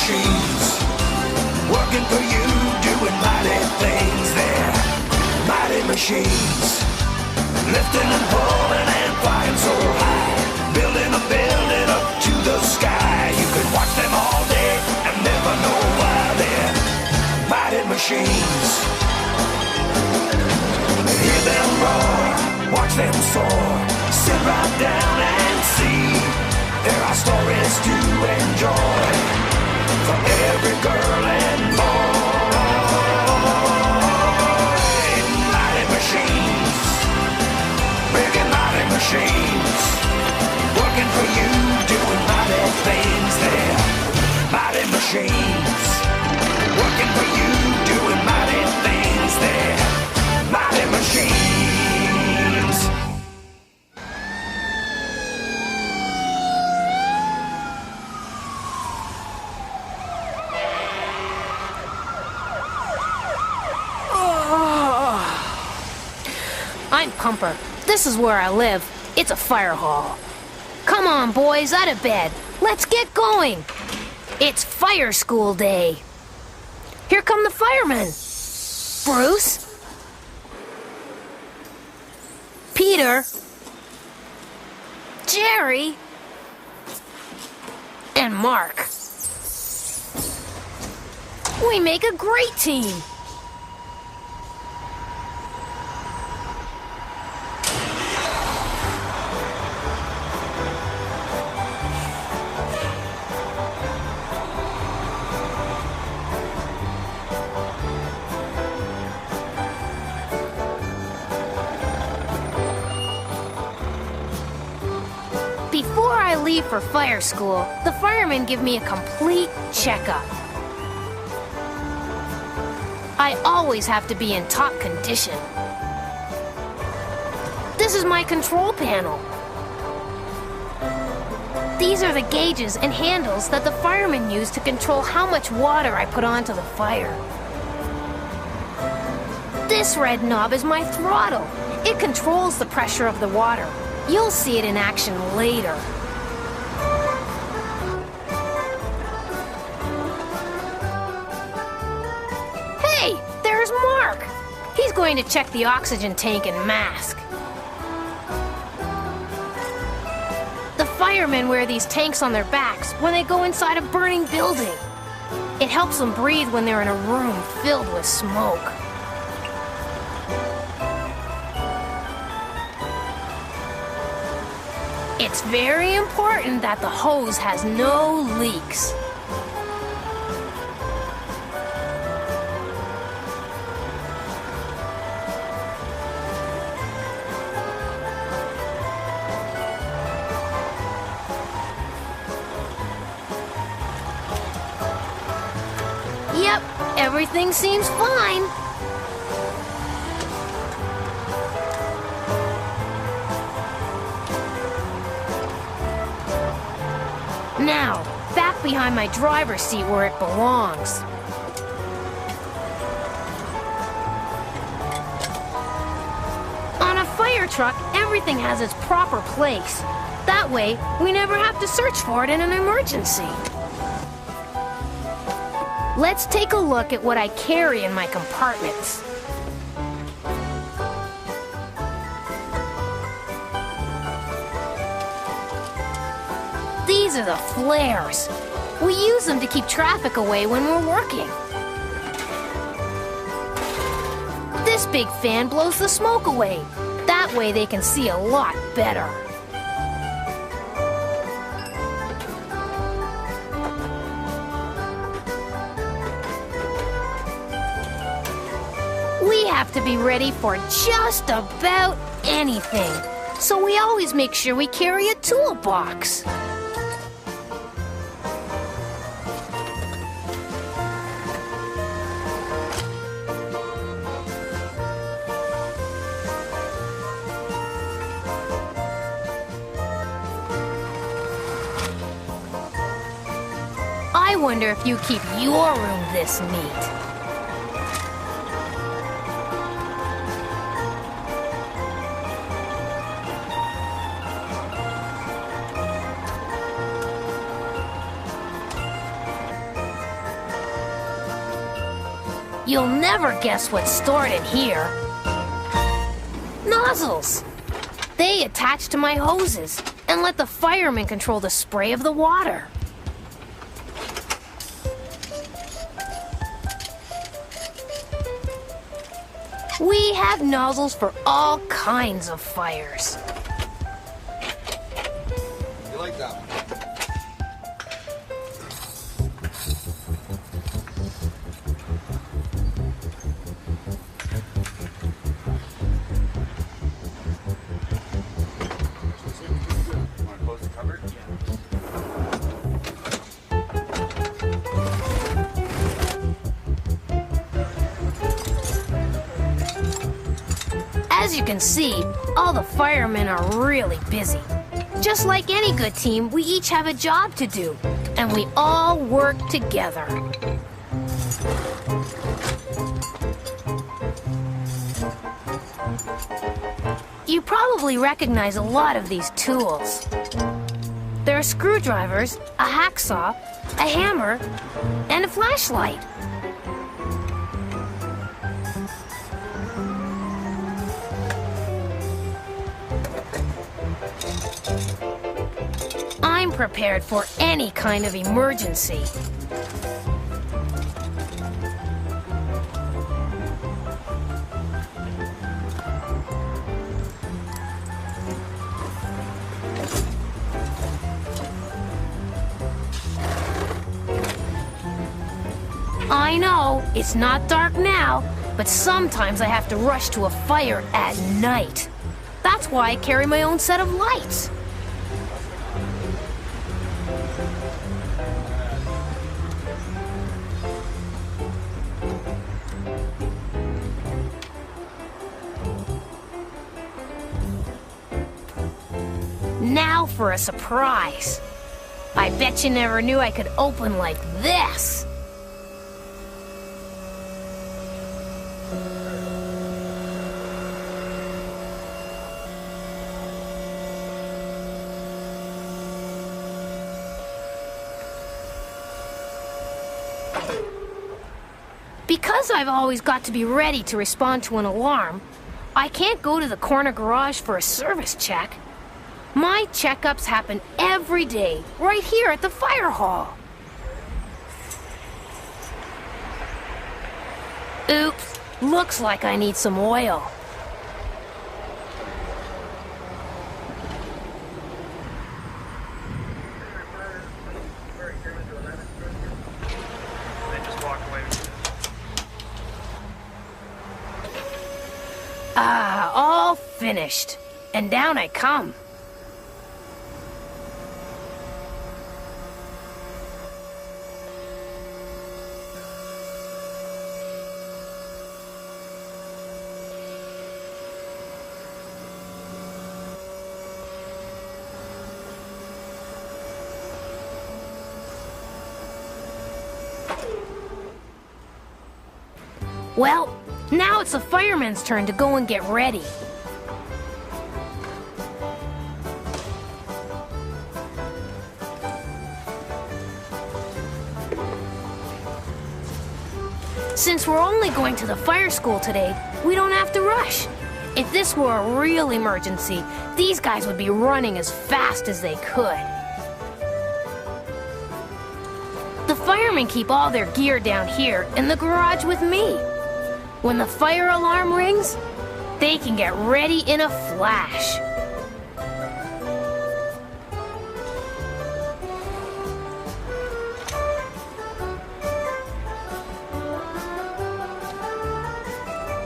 machines, working for you, doing mighty things there. Mighty machines, lifting and pulling and flying so high, building a building up to the sky. You could watch them all day and never know why they're mighty machines. Hear them roar, watch them soar, sit right down and see. There are stories to enjoy for every girl and boy. Mighty machines, big and mighty machines, working for you, doing mighty things there. Mighty machines, working for you, doing mighty things there. Mighty machines. I'm Pumper. This is where I live. It's a fire hall. Come on, boys, out of bed. Let's get going. It's fire school day. Here come the firemen. Bruce. Peter. Jerry. And Mark. We make a great team. Before I leave for fire school, the firemen give me a complete checkup. I always have to be in top condition. This is my control panel. These are the gauges and handles that the firemen use to control how much water I put onto the fire. This red knob is my throttle. It controls the pressure of the water. You'll see it in action later. Hey, there's Mark. He's going to check the oxygen tank and mask. The firemen wear these tanks on their backs when they go inside a burning building. It helps them breathe when they're in a room filled with smoke. It's very important that the hose has no leaks. Yep, everything seems fine. Now, back behind my driver's seat where it belongs. On a fire truck, everything has its proper place. That way, we never have to search for it in an emergency. Let's take a look at what I carry in my compartments. These are the flares. We use them to keep traffic away when we're working. This big fan blows the smoke away. That way they can see a lot better. We have to be ready for just about anything. So we always make sure we carry a toolbox. I wonder if you keep your room this neat. You'll never guess what's stored in here. Nozzles. They attach to my hoses and let the firemen control the spray of the water. We have nozzles for all kinds of fires. You like that one? Want to close the cupboard? As you can see, all the firemen are really busy. Just like any good team, we each have a job to do, and we all work together. You probably recognize a lot of these tools. There are screwdrivers, a hacksaw, a hammer, and a flashlight. I'm prepared for any kind of emergency. I know, it's not dark now, but sometimes I have to rush to a fire at night. That's why I carry my own set of lights. Now for a surprise. I bet you never knew I could open like this. Because I've always got to be ready to respond to an alarm, I can't go to the corner garage for a service check. My checkups happen every day, right here at the fire hall. Oops, looks like I need some oil. Ah, all finished. And down I come. Well, now it's the firemen's turn to go and get ready. Since we're only going to the fire school today, we don't have to rush. If this were a real emergency, these guys would be running as fast as they could. The firemen keep all their gear down here in the garage with me. When the fire alarm rings, they can get ready in a flash.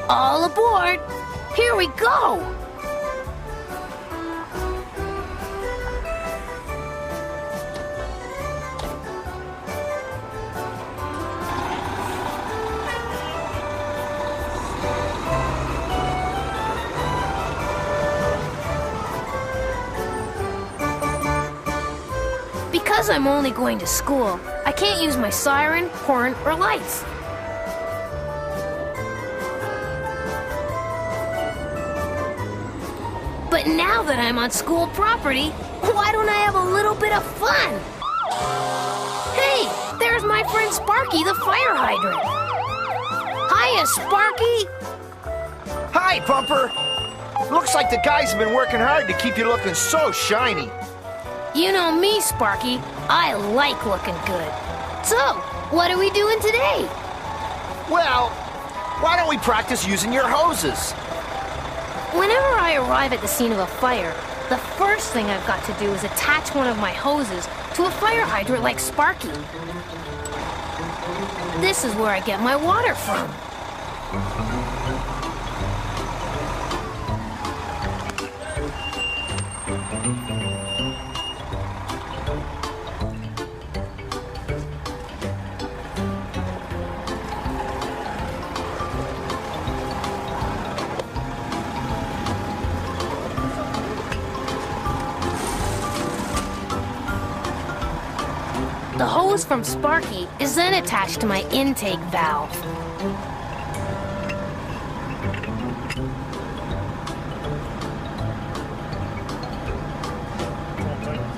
All aboard! Here we go! Because I'm only going to school, I can't use my siren, horn, or lights. But now that I'm on school property, why don't I have a little bit of fun? Hey, there's my friend Sparky, the fire hydrant. Hiya, Sparky! Hi, Pumper! Looks like the guys have been working hard to keep you looking so shiny. You know me, Sparky. I like looking good. So, what are we doing today? Well, why don't we practice using your hoses? Whenever I arrive at the scene of a fire, the first thing I've got to do is attach one of my hoses to a fire hydrant like Sparky. This is where I get my water from. The hose from Sparky is then attached to my intake valve.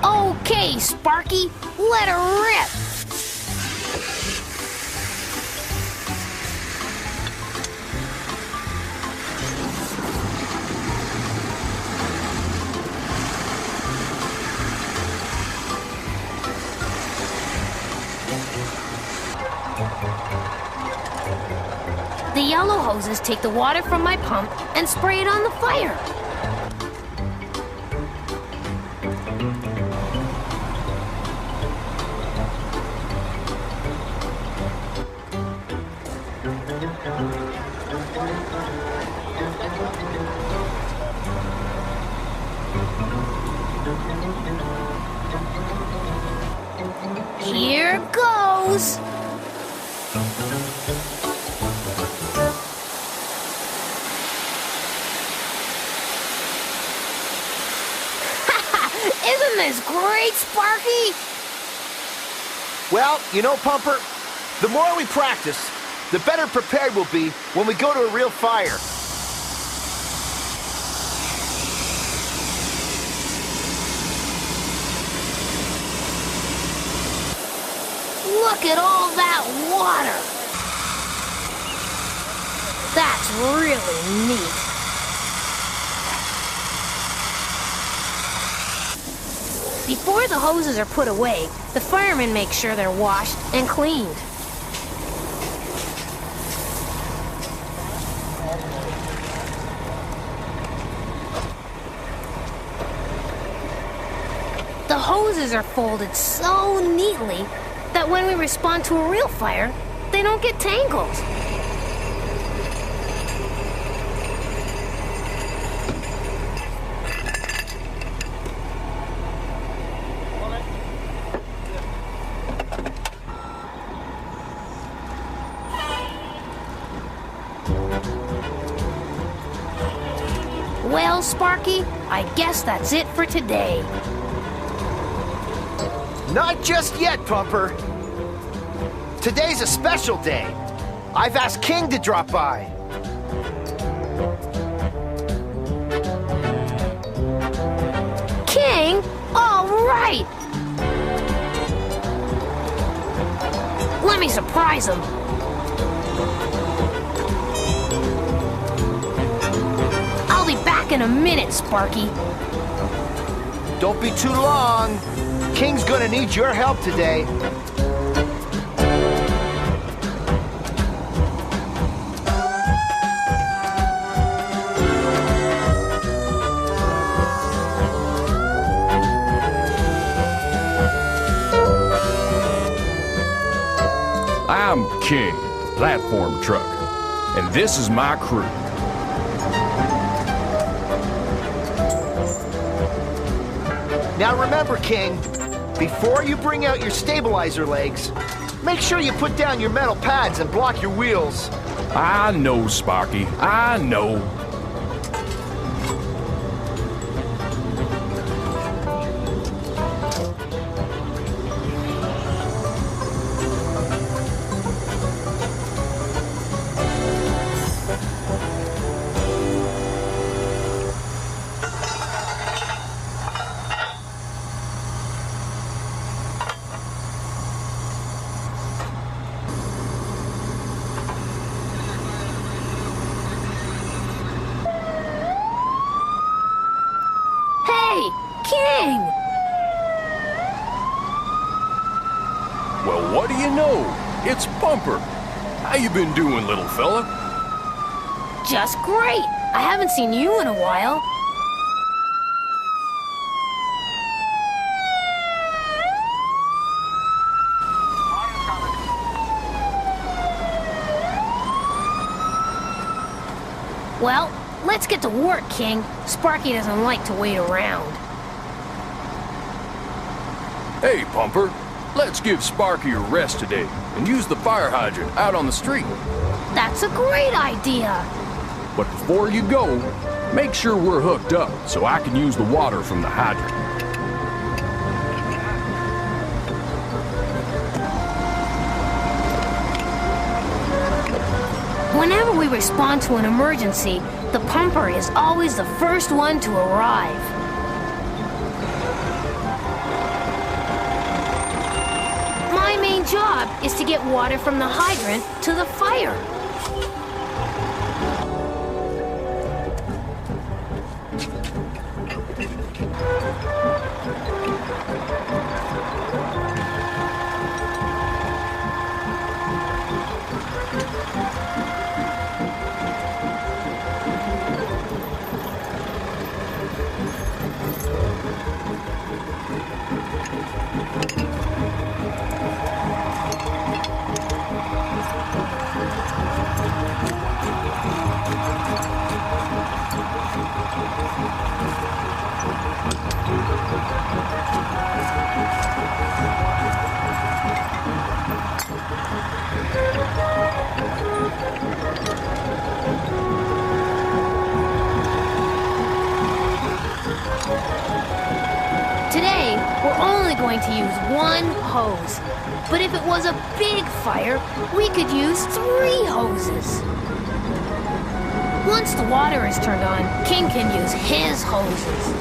Okay, Sparky, let her rip! The yellow hoses take the water from my pump and spray it on the fire. Here goes! Isn't this great, Sparky? Well, you know, Pumper, the more we practice, the better prepared we'll be when we go to a real fire. Look at all that water! That's really neat. Before the hoses are put away, the firemen make sure they're washed and cleaned. The hoses are folded so neatly that when we respond to a real fire, they don't get tangled. Well, Sparky, I guess that's it for today. Not just yet, Pumper. Today's a special day. I've asked King to drop by. King? All right! Let me surprise him. I'll be back in a minute, Sparky. Don't be too long. King's gonna need your help today. I'm King, platform trucker, and this is my crew. Now remember, King, before you bring out your stabilizer legs, make sure you put down your metal pads and block your wheels. I know, Sparky, I know. Hey, King! Well, what do you know? It's Pumper. How you been doing, little fella? Just great. I haven't seen you in a while. Well, let's get to work, King. Sparky doesn't like to wait around. Hey, Pumper. Let's give Sparky a rest today and use the fire hydrant out on the street. That's a great idea. But before you go, make sure we're hooked up so I can use the water from the hydrant. Whenever we respond to an emergency, the pumper is always the first one to arrive. My main job is to get water from the hydrant to the fire. Today, we're only going to use one hose. But if it was a big fire, we could use 3 hoses. Once the water is turned on, King can use his hoses.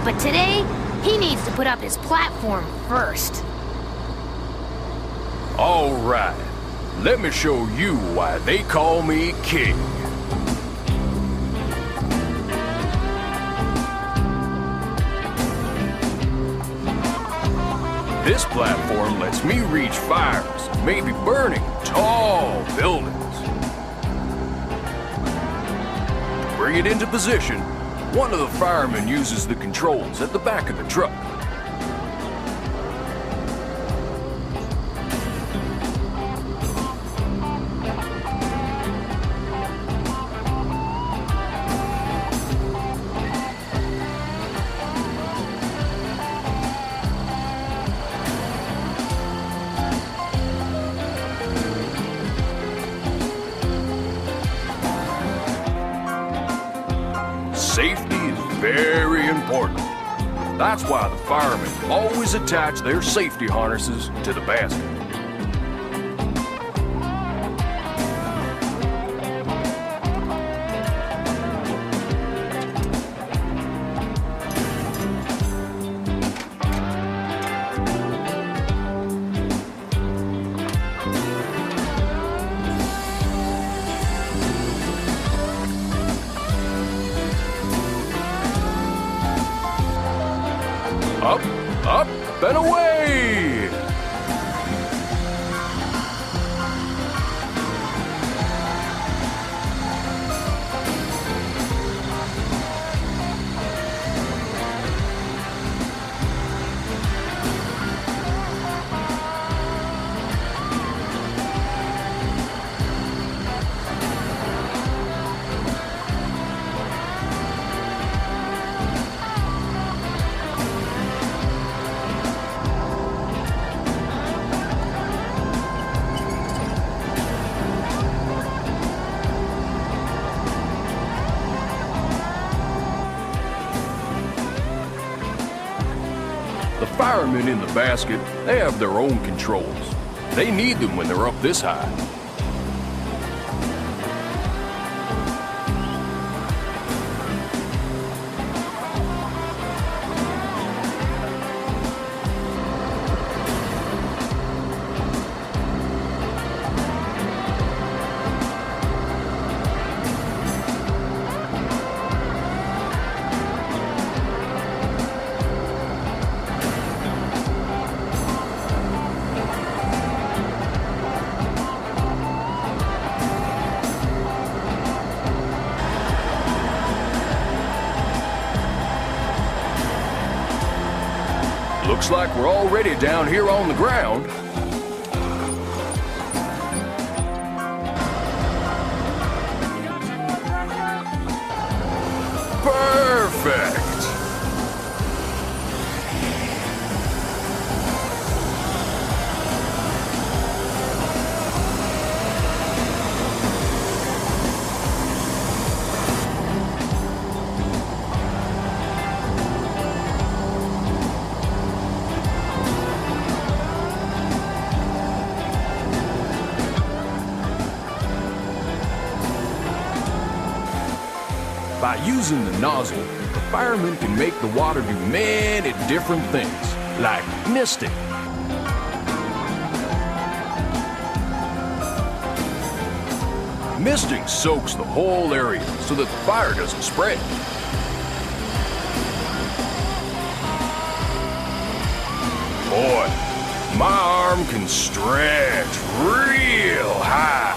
But today, he needs to put up his platform first. All right. Let me show you why they call me King. This platform lets me reach fires, maybe burning tall buildings. To bring it into position, one of the firemen uses the controls at the back of the truck. Safety is very important. That's why the firemen always attach their safety harnesses to the basket. Up, up, and away! The firemen in the basket, they have their own controls. They need them when they're up this high. Looks like we're already down here on the ground. Perfect! By using the nozzle, the fireman can make the water do many different things, like misting. Misting soaks the whole area so that the fire doesn't spread. Boy, my arm can stretch real high.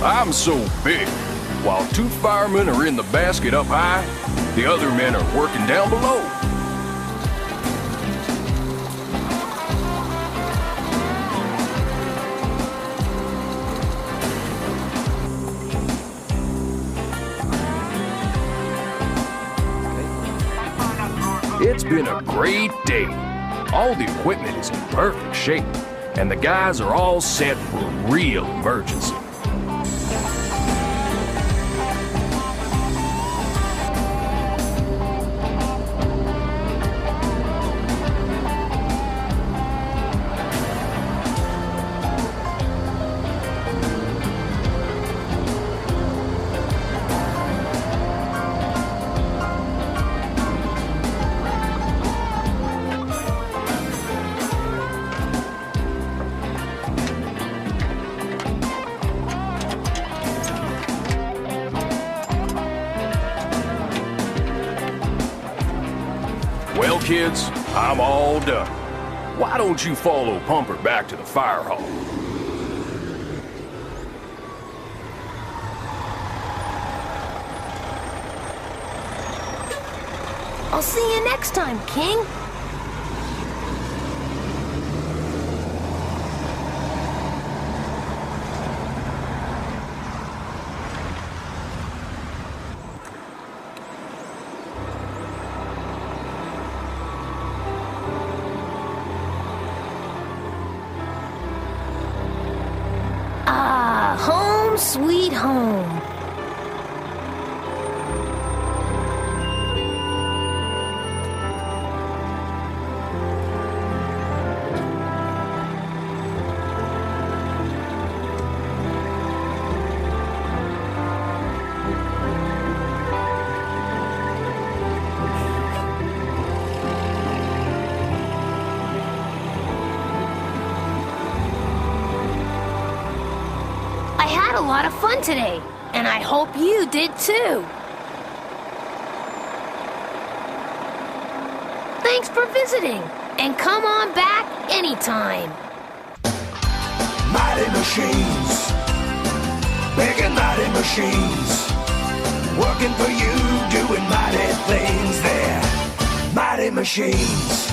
I'm so big. While 2 firemen are in the basket up high, the other men are working down below. It's been a great day. All the equipment is in perfect shape, and the guys are all set for a real emergency. Well, kids, I'm all done. Why don't you follow Pumper back to the fire hall? I'll see you next time, King. Home sweet home. I had a lot of fun today, and I hope you did too. Thanks for visiting, and come on back anytime. Mighty machines, big and mighty machines, working for you, doing mighty things there. Mighty machines,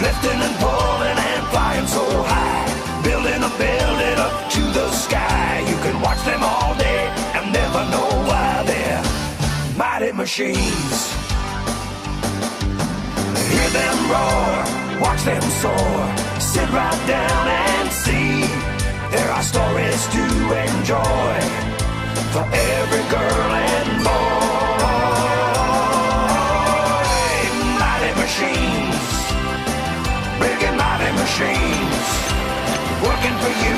lifting and pulling and flying so high, building a building up to the sky. You can watch them all day and never know why they're mighty machines. Hear them roar, watch them soar, sit right down and see. There are stories to enjoy for every girl and boy. Mighty machines, big and mighty machines, working for you,